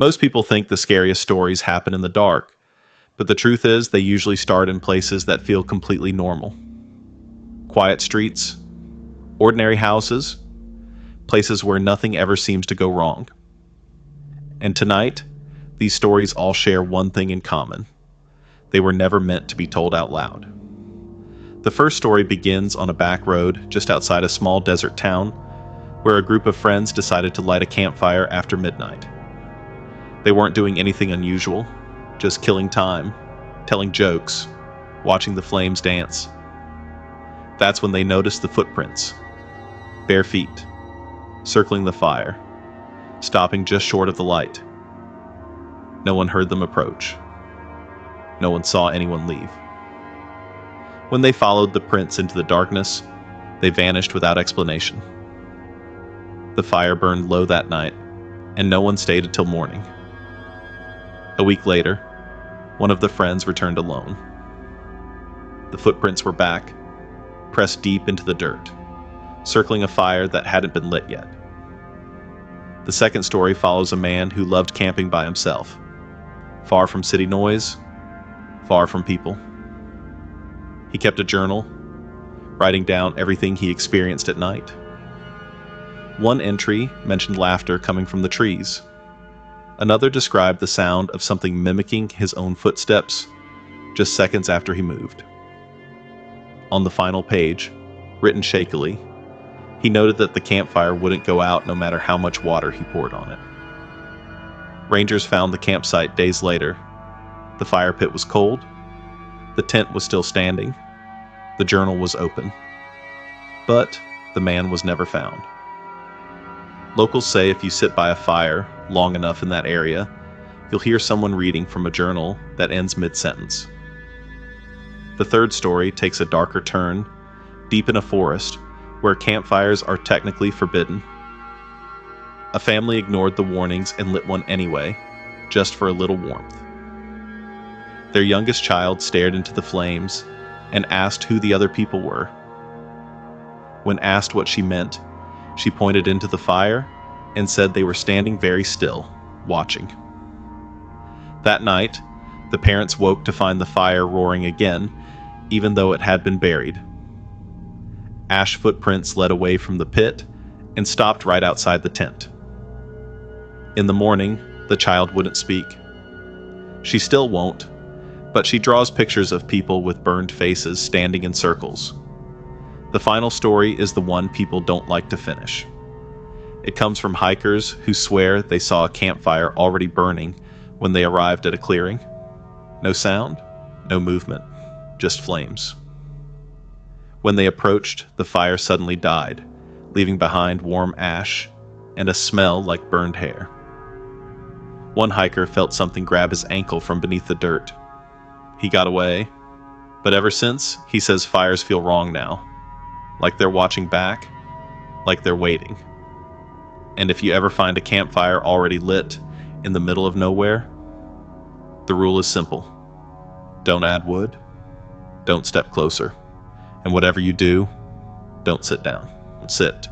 Most people think the scariest stories happen in the dark, but the truth is they usually start in places that feel completely normal. Quiet streets, ordinary houses, places where nothing ever seems to go wrong. And tonight, these stories all share one thing in common. They were never meant to be told out loud. The first story begins on a back road just outside a small desert town where a group of friends decided to light a campfire after midnight. They weren't doing anything unusual, just killing time, telling jokes, watching the flames dance. That's when they noticed the footprints, bare feet, circling the fire, stopping just short of the light. No one heard them approach. No one saw anyone leave. When they followed the prints into the darkness, they vanished without explanation. The fire burned low that night, and no one stayed until morning. A week later, one of the friends returned alone. The footprints were back, pressed deep into the dirt, circling a fire that hadn't been lit yet. The second story follows a man who loved camping by himself, far from city noise, far from people. He kept a journal, writing down everything he experienced at night. One entry mentioned laughter coming from the trees. Another described the sound of something mimicking his own footsteps just seconds after he moved. On the final page, written shakily, he noted that the campfire wouldn't go out no matter how much water he poured on it. Rangers found the campsite days later. The fire pit was cold, the tent was still standing, the journal was open. But the man was never found. Locals say if you sit by a fire long enough in that area, you'll hear someone reading from a journal that ends mid-sentence. The third story takes a darker turn, deep in a forest, where campfires are technically forbidden. A family ignored the warnings and lit one anyway, just for a little warmth. Their youngest child stared into the flames and asked who the other people were. When asked what she meant, she pointed into the fire and said they were standing very still, watching. That night, the parents woke to find the fire roaring again, even though it had been buried. Ash footprints led away from the pit and stopped right outside the tent. In the morning, the child wouldn't speak. She still won't, but she draws pictures of people with burned faces standing in circles. The final story is the one people don't like to finish. It comes from hikers who swear they saw a campfire already burning when they arrived at a clearing. No sound, no movement, just flames. When they approached, the fire suddenly died, leaving behind warm ash and a smell like burned hair. One hiker felt something grab his ankle from beneath the dirt. He got away, but ever since, he says fires feel wrong now. Like they're watching back, like they're waiting. And if you ever find a campfire already lit in the middle of nowhere, the rule is simple. Don't add wood, don't step closer, and whatever you do, don't sit down. Sit.